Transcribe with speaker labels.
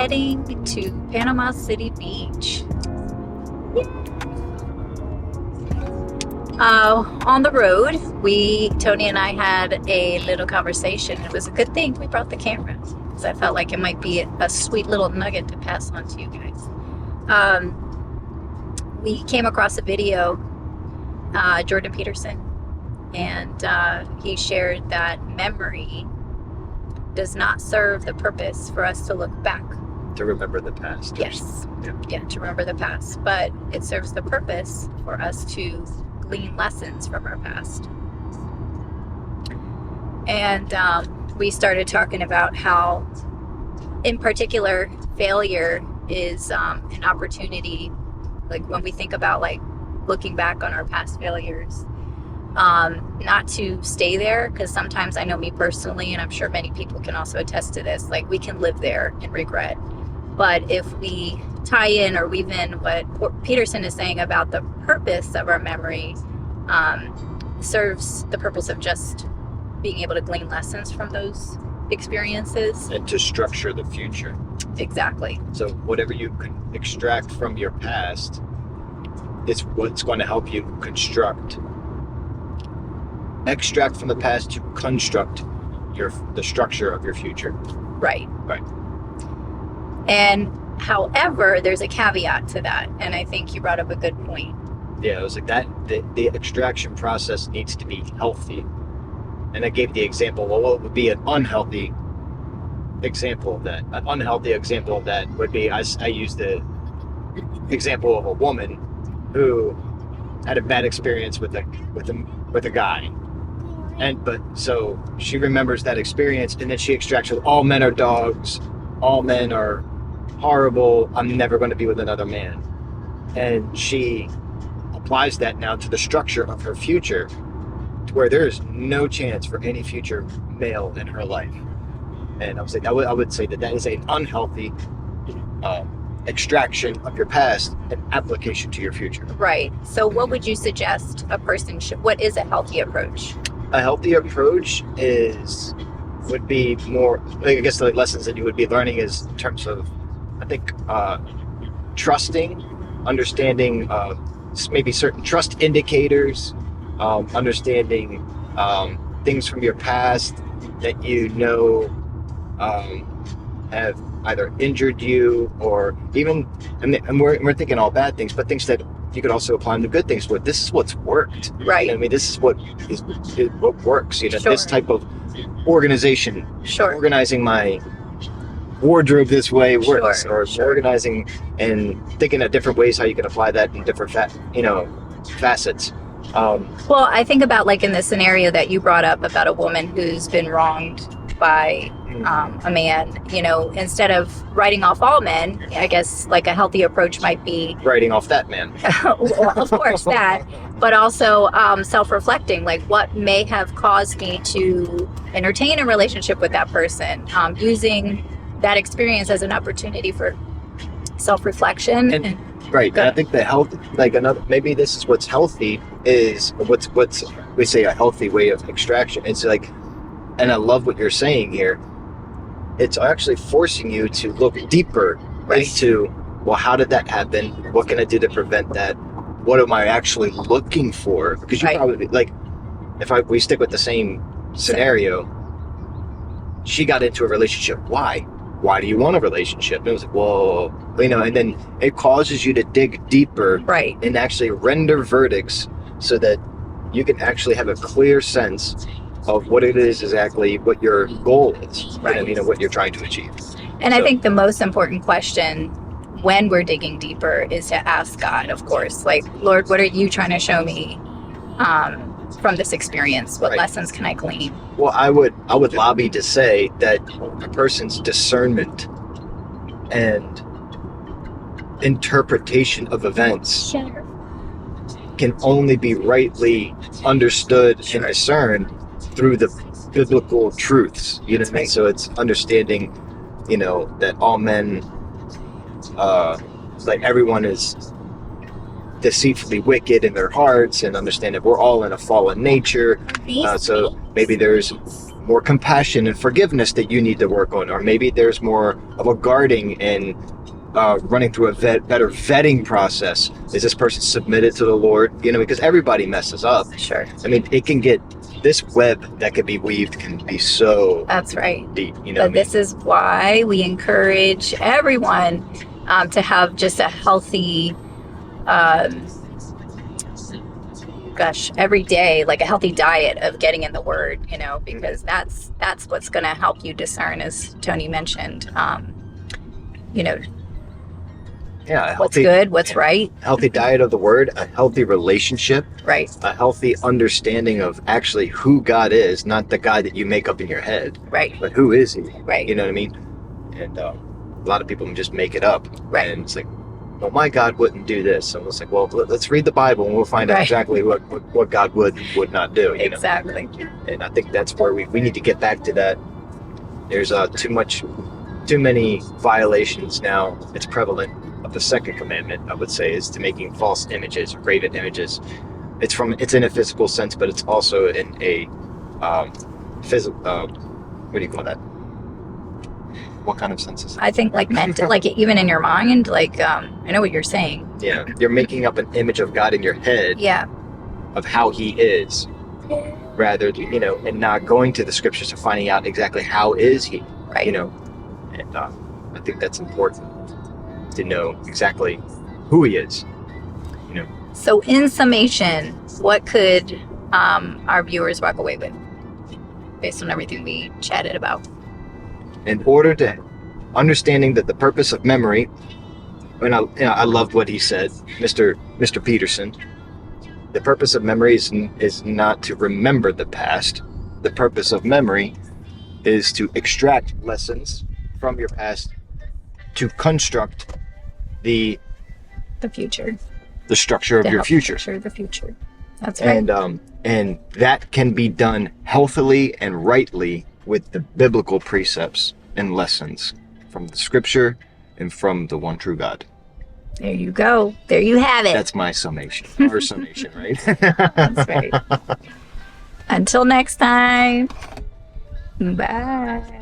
Speaker 1: heading to Panama City Beach. On the road, Tony and I had a little conversation. It was a good thing we brought the camera, because I felt like it might be a sweet little nugget to pass on to you guys. We came across a video, Jordan Peterson, and he shared that memory does not serve the purpose for us to look back.
Speaker 2: To remember the past.
Speaker 1: Yes. Yeah, to remember the past. But it serves the purpose for us to glean lessons from our past. And we started talking about how, in particular, failure is an opportunity. Like when we think about like looking back on our past failures, not to stay there, because sometimes I know me personally, and I'm sure many people can also attest to this, like we can live there in regret. But if we tie in or weave in what Peterson is saying about the purpose of our memory, serves the purpose of just being able to glean lessons from those experiences.
Speaker 2: And to structure the future.
Speaker 1: Exactly.
Speaker 2: So whatever you can extract from your past is what's going to help you extract from the past to construct the structure of your future.
Speaker 1: Right.
Speaker 2: Right.
Speaker 1: And however, there's a caveat to that, and I think you brought up a good point.
Speaker 2: Yeah, it was like that. The extraction process needs to be healthy. And I gave the example. Well, what would be an unhealthy example of that? An unhealthy example of that would be I used the example of a woman who had a bad experience with a guy, but so she remembers that experience, and then she extracts with all men are dogs, all men are horrible, I'm never going to be with another man. And she applies that now to the structure of her future, to where there is no chance for any future male in her life. And I would say that is an unhealthy extraction of your past and application to your future.
Speaker 1: Right. So what would you suggest a person should, what is a healthy approach?
Speaker 2: A healthy approach would be more, I guess the lessons that you would be learning is in terms of, I think, trusting, understanding maybe certain trust indicators, understanding things from your past that you know have either injured you, or even, and we're thinking all bad things, but things that you could also apply to good things. But this is what's worked,
Speaker 1: right?
Speaker 2: I mean, this is what works. You know,
Speaker 1: sure.
Speaker 2: This type of organization,
Speaker 1: sure.
Speaker 2: Organizing my wardrobe this way works,
Speaker 1: sure.
Speaker 2: or
Speaker 1: sure.
Speaker 2: organizing and thinking of different ways how you can apply that in different facets.
Speaker 1: Well, I think about like in the scenario that you brought up about a woman who's been wronged by a man, you know, instead of writing off all men, I guess like a healthy approach might be
Speaker 2: writing off that man.
Speaker 1: Well, of course that, but also self-reflecting, like what may have caused me to entertain a relationship with that person, using that experience as an opportunity for self-reflection.
Speaker 2: And right, and I think the health, like another, maybe this is what's healthy, is what's we say a healthy way of extraction. It's like, and I love what you're saying here, it's actually forcing you to look deeper into, well, how did that happen? What can I do to prevent that? What am I actually looking for? Because you probably, like, we stick with the same scenario, she got into a relationship. Why do you want a relationship? And it was like, whoa, you know, and then it causes you to dig deeper, and actually render verdicts so that you can actually have a clear sense of what it is exactly, what your goal is, what you're trying to achieve.
Speaker 1: And I think the most important question when we're digging deeper is to ask God, of course, like, Lord, what are you trying to show me from this experience? What lessons can I glean?
Speaker 2: Well, I would lobby to say that a person's discernment and interpretation of events can only be rightly understood and discerned through the biblical truths. You know what I mean? So it's understanding, you know, that all men, like everyone is deceitfully wicked in their hearts, and understand that we're all in a fallen nature. So maybe there's more compassion and forgiveness that you need to work on, or maybe there's more of a guarding and running through a better vetting process. Is this person submitted to the Lord? Because everybody messes up.
Speaker 1: Sure.
Speaker 2: I mean, it can get, this web that could be weaved can be so
Speaker 1: That's right.
Speaker 2: deep.
Speaker 1: But this is why we encourage everyone to have just a healthy, every day, like a healthy diet of getting in the Word, because that's what's going to help you discern, as Tony mentioned, what's good, what's right.
Speaker 2: Healthy diet of the Word, a healthy relationship,
Speaker 1: right?
Speaker 2: A healthy understanding of actually who God is, not the God that you make up in your head,
Speaker 1: right?
Speaker 2: But who is He,
Speaker 1: right?
Speaker 2: You know what I mean? And a lot of people just make it up,
Speaker 1: right?
Speaker 2: And it's like, well, my God wouldn't do this. And it's like, well, let's read the Bible and we'll find out exactly what God would not do.
Speaker 1: Exactly.
Speaker 2: And I think that's where we need to get back to that. There's too many violations now. It's prevalent of the second commandment, I would say, is to making false images, graven images. It's in a physical sense, but it's also in a physical. What do you call that? What kind of senses?
Speaker 1: I think like mental, like even in your mind, like I know what you're saying.
Speaker 2: Yeah, you're making up an image of God in your head.
Speaker 1: Yeah. Of
Speaker 2: how He is, rather and not going to the scriptures and finding out exactly how is He.
Speaker 1: Right.
Speaker 2: And I think that's important to know exactly who He is.
Speaker 1: So in summation, what could our viewers walk away with based on everything we chatted about?
Speaker 2: In order to understanding that the purpose of memory, and I loved what he said, Mr. Peterson. The purpose of memory is not to remember the past. The purpose of memory is to extract lessons from your past to construct the
Speaker 1: future,
Speaker 2: the structure of your future.
Speaker 1: Structure the future. That's right.
Speaker 2: And that can be done healthily and rightly with the biblical precepts and lessons from the scripture and from the one true God.
Speaker 1: There you go. There you have it.
Speaker 2: That's my summation. Our summation, right?
Speaker 1: That's right. Until next time. Bye.